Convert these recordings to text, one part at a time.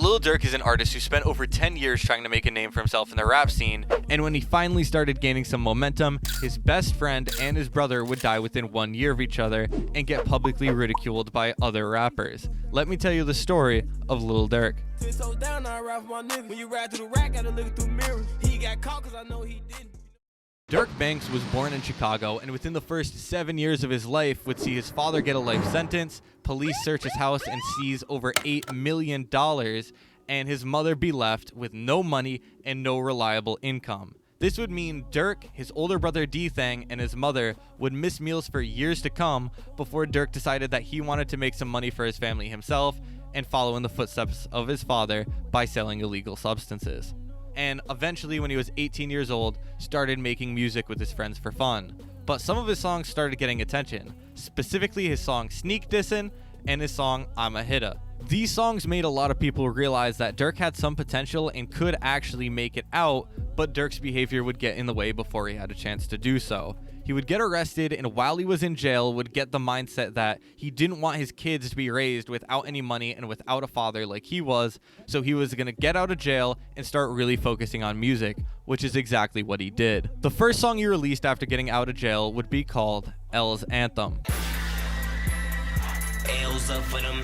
Lil Durk is an artist who spent over 10 years trying to make a name for himself in the rap scene, and when he finally started gaining some momentum, his best friend and his brother would die within 1 year of each other and get publicly ridiculed by other rappers. Let me tell you the story of Lil Durk. Durk Banks was born in Chicago, and within the first 7 years of his life would see his father get a life sentence, police search his house and seize over $8 million, and his mother be left with no money and no reliable income. This would mean Durk, his older brother D-Thang, and his mother would miss meals for years to come before Durk decided that he wanted to make some money for his family himself and follow in the footsteps of his father by selling illegal substances. And eventually, when he was 18 years old, started making music with his friends for fun. But some of his songs started getting attention, specifically his song Sneak Dissin' and his song I'm a Hitta. These songs made a lot of people realize that Durk had some potential and could actually make it out, but Durk's behavior would get in the way before he had a chance to do so. He would get arrested, and while he was in jail would get the mindset that he didn't want his kids to be raised without any money and without a father like he was, so he was going to get out of jail and start really focusing on music, which is exactly what he did. The first song he released after getting out of jail would be called L's Anthem. L's up for them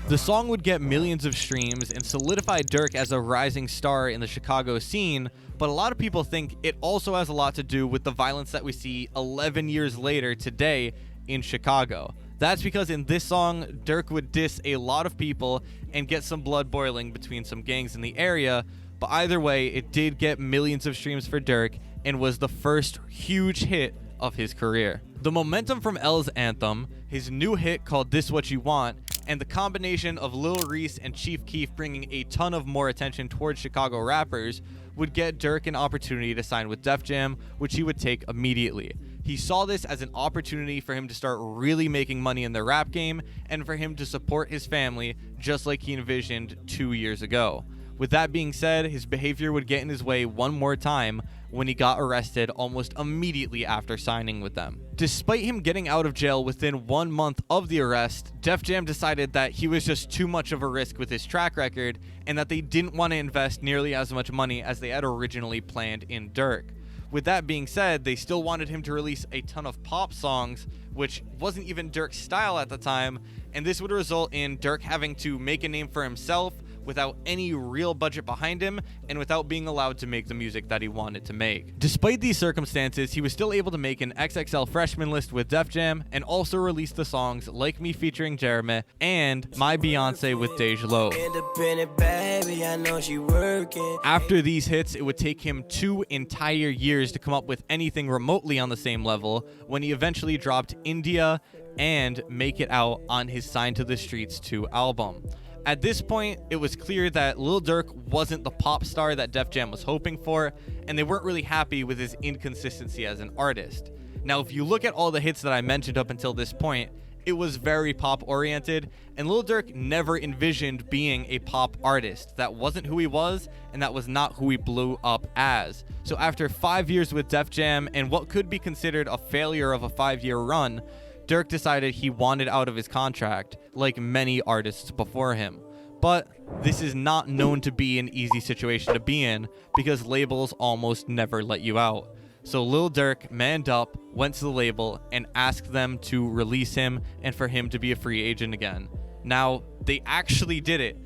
The song would get millions of streams and solidify Durk as a rising star in the Chicago scene, but a lot of people think it also has a lot to do with the violence that we see 11 years later today in Chicago. That's because in this song, Durk would diss a lot of people and get some blood boiling between some gangs in the area, but either way, it did get millions of streams for Durk and was the first huge hit of his career. The momentum from L's Anthem, his new hit called This What You Want, and the combination of Lil Reese and Chief Keef bringing a ton of more attention towards Chicago rappers would get Durk an opportunity to sign with Def Jam, which he would take immediately. He saw this as an opportunity for him to start really making money in the rap game and for him to support his family just like he envisioned 2 years ago. With that being said, his behavior would get in his way one more time when he got arrested almost immediately after signing with them. Despite him getting out of jail within 1 month of the arrest, Def Jam decided that he was just too much of a risk with his track record and that they didn't want to invest nearly as much money as they had originally planned in Durk. With that being said, they still wanted him to release a ton of pop songs, which wasn't even Durk's style at the time, and this would result in Durk having to make a name for himself without any real budget behind him and without being allowed to make the music that he wanted to make. Despite these circumstances, he was still able to make an XXL freshman list with Def Jam and also release the songs Like Me featuring Jeremy and My Beyonce with Dej Loaf. Baby, I know she working. After these hits, it would take him 2 entire years to come up with anything remotely on the same level when he eventually dropped India and Make It Out on his Sign to the Streets 2 album. At this point, it was clear that Lil Durk wasn't the pop star that Def Jam was hoping for, and they weren't really happy with his inconsistency as an artist. Now, if you look at all the hits that I mentioned up until this point, it was very pop-oriented, and Lil Durk never envisioned being a pop artist. That wasn't who he was, and that was not who he blew up as. So after 5 years with Def Jam, and what could be considered a failure of a 5-year run, Durk decided he wanted out of his contract, like many artists before him. But this is not known to be an easy situation to be in, because labels almost never let you out. So Lil Durk manned up, went to the label, and asked them to release him and for him to be a free agent again. Now, they actually did it.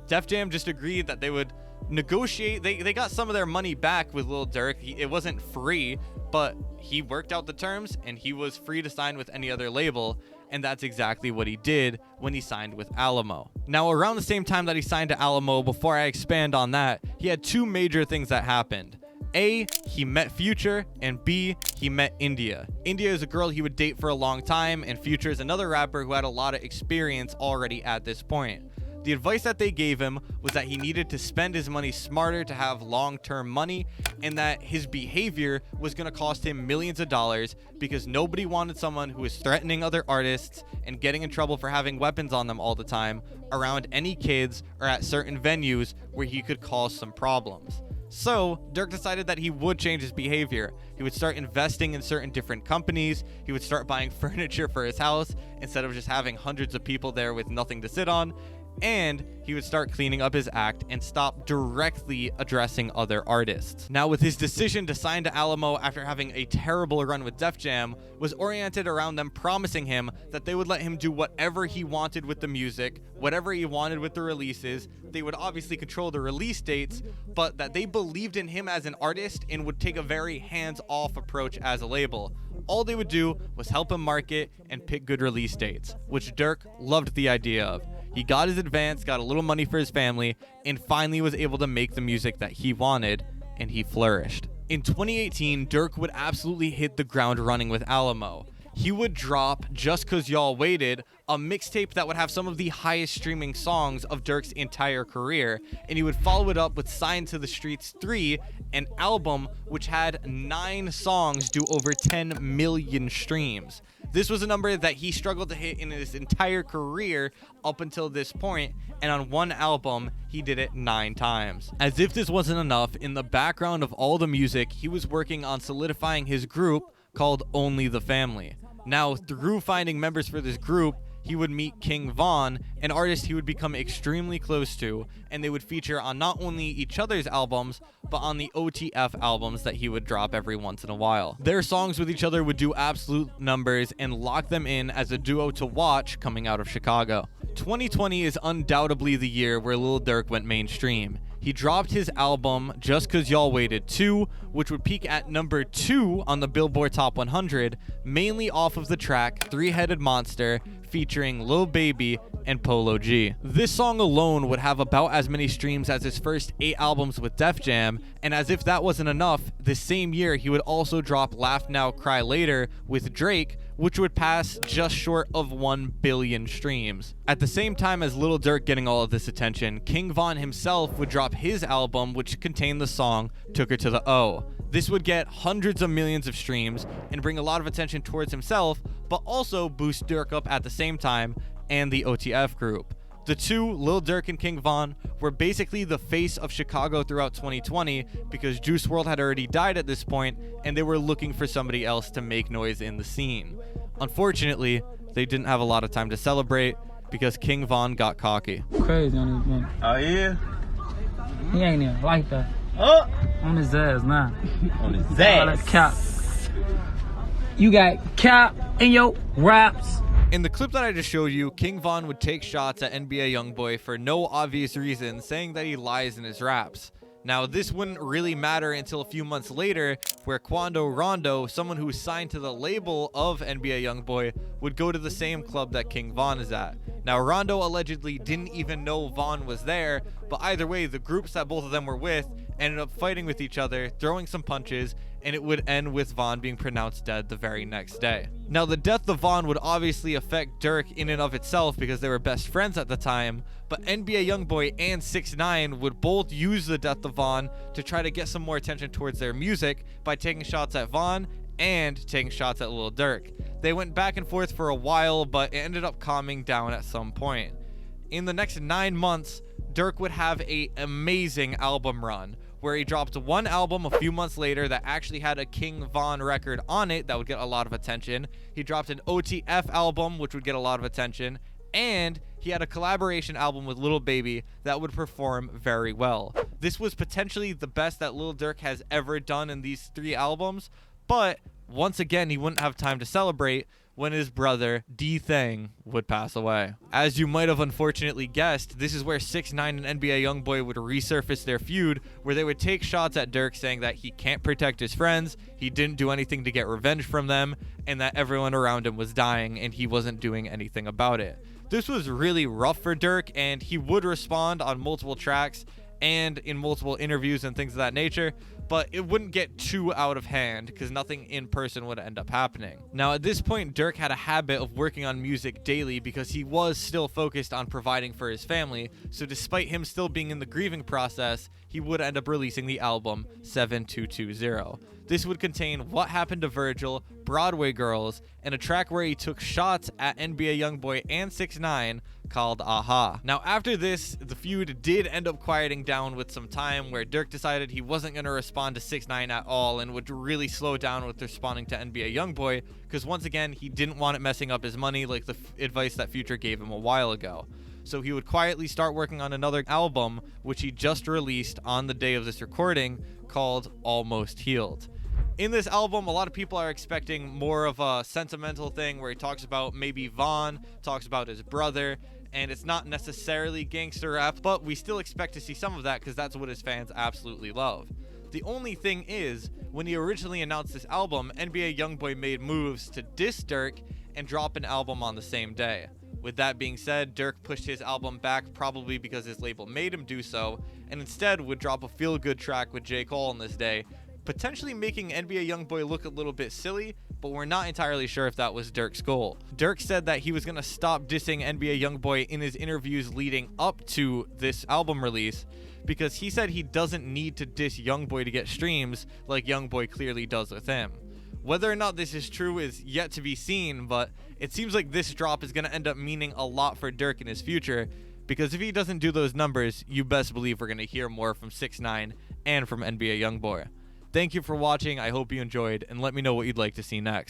Def Jam just agreed that they would negotiate. They got some of their money back with Lil Durk. It wasn't free, but he worked out the terms and he was free to sign with any other label, and that's exactly what he did when he signed with Alamo. Now, around the same time that he signed to Alamo, before I expand on that, he had 2 major things that happened. A, he met Future, and B, he met India. India is a girl he would date for a long time, and Future is another rapper who had a lot of experience already at this point. The advice that they gave him was that he needed to spend his money smarter to have long-term money, and that his behavior was going to cost him millions of dollars because nobody wanted someone who was threatening other artists and getting in trouble for having weapons on them all the time around any kids or at certain venues where he could cause some problems. So Durk decided that he would change his behavior. He would start investing in certain different companies. He would start buying furniture for his house instead of just having hundreds of people there with nothing to sit on. and he would start cleaning up his act and stop directly addressing other artists. Now, with his decision to sign to Alamo after having a terrible run with Def Jam, was oriented around them promising him that they would let him do whatever he wanted with the music, whatever he wanted with the releases. They would obviously control the release dates, but that they believed in him as an artist and would take a very hands-off approach as a label. All they would do was help him market and pick good release dates, which Durk loved the idea of. He got his advance, got a little money for his family, and finally was able to make the music that he wanted, and he flourished. In 2018, Durk would absolutely hit the ground running with Alamo. He would drop Just 'Cause Y'all Waited, a mixtape that would have some of the highest streaming songs of Durk's entire career, and he would follow it up with Signed to the Streets 3, an album which had 9 songs do over 10 million streams. This was a number that he struggled to hit in his entire career up until this point, and on one album, he did it 9 times. As if this wasn't enough, in the background of all the music, he was working on solidifying his group called Only the Family. Now, through finding members for this group, he would meet King Von, an artist he would become extremely close to, and they would feature on not only each other's albums, but on the OTF albums that he would drop every once in a while. Their songs with each other would do absolute numbers and lock them in as a duo to watch coming out of Chicago. 2020 is undoubtedly the year where Lil Durk went mainstream. He dropped his album Just 'Cause Y'all Waited 2, which would peak at number 2 on the Billboard Top 100, mainly off of the track Three-Headed Monster, featuring Lil Baby and Polo G. This song alone would have about as many streams as his first 8 albums with Def Jam, and as if that wasn't enough, this same year he would also drop Laugh Now, Cry Later with Drake, which would pass just short of 1 billion streams. At the same time as Lil Durk getting all of this attention, King Von himself would drop his album, which contained the song Took Her to the O. This would get hundreds of millions of streams and bring a lot of attention towards himself, but also boost Durk up at the same time and the OTF group. The two, Lil Durk and King Von, were basically the face of Chicago throughout 2020 because Juice WRLD had already died at this point and they were looking for somebody else to make noise in the scene. Unfortunately, they didn't have a lot of time to celebrate because King Von got cocky. Crazy on this man. Oh yeah? He ain't even like that. Oh! On his ass now. On his All that ass. cap. You got cap in your raps. In the clip that I just showed you, King Von would take shots at NBA Youngboy for no obvious reason, saying that he lies in his raps. Now, this wouldn't really matter until a few months later, where Quando Rondo, someone who was signed to the label of NBA Youngboy, would go to the same club that King Von is at. Now, Rondo allegedly didn't even know Von was there, but either way, the groups that both of them were with ended up fighting with each other, throwing some punches, and it would end with Von being pronounced dead the very next day. Now, the death of Von would obviously affect Durk in and of itself because they were best friends at the time, but NBA Youngboy and 6ix9ine would both use the death of Von to try to get some more attention towards their music by taking shots at Von and taking shots at Lil Durk. They went back and forth for a while, but it ended up calming down at some point. In the next 9 months, Durk would have an amazing album run, where he dropped one album a few months later that actually had a King Von record on it that would get a lot of attention. He dropped an OTF album, which would get a lot of attention, and he had a collaboration album with Lil Baby that would perform very well. This was potentially the best that Lil Durk has ever done in these 3 albums, but once again, he wouldn't have time to celebrate when his brother, D-Thang, would pass away. As you might have unfortunately guessed, this is where 6ix9ine and NBA Youngboy would resurface their feud, where they would take shots at Durk saying that he can't protect his friends, he didn't do anything to get revenge from them, and that everyone around him was dying and he wasn't doing anything about it. This was really rough for Durk, and he would respond on multiple tracks and in multiple interviews and things of that nature, but it wouldn't get too out of hand because nothing in person would end up happening. Now, at this point, Durk had a habit of working on music daily because he was still focused on providing for his family, so despite him still being in the grieving process, he would end up releasing the album 7220. This would contain What Happened to Virgil, Broadway Girls, and a track where he took shots at NBA Youngboy and 6ix9ine called Aha. Now, after this, the feud did end up quieting down with some time where Durk decided he wasn't going to respond to 6ix9ine at all and would really slow down with responding to NBA Youngboy because once again, he didn't want it messing up his money like the advice that Future gave him a while ago. so he would quietly start working on another album, which he just released on the day of this recording, called Almost Healed. In this album, a lot of people are expecting more of a sentimental thing where he talks about maybe Vaughn, talks about his brother, and it's not necessarily gangster rap, but we still expect to see some of that because that's what his fans absolutely love. The only thing is, when he originally announced this album, NBA YoungBoy made moves to diss Durk and drop an album on the same day. With that being said, Durk pushed his album back probably because his label made him do so, and instead would drop a feel-good track with J. Cole on this day, potentially making NBA YoungBoy look a little bit silly, but we're not entirely sure if that was Durk's goal. Durk said that he was going to stop dissing NBA YoungBoy in his interviews leading up to this album release, because he said he doesn't need to diss YoungBoy to get streams like YoungBoy clearly does with him. Whether or not this is true is yet to be seen, but it seems like this drop is going to end up meaning a lot for Durk in his future, because if he doesn't do those numbers, you best believe we're going to hear more from 6ix9ine and from NBA YoungBoy. Thank you for watching, I hope you enjoyed, and let me know what you'd like to see next.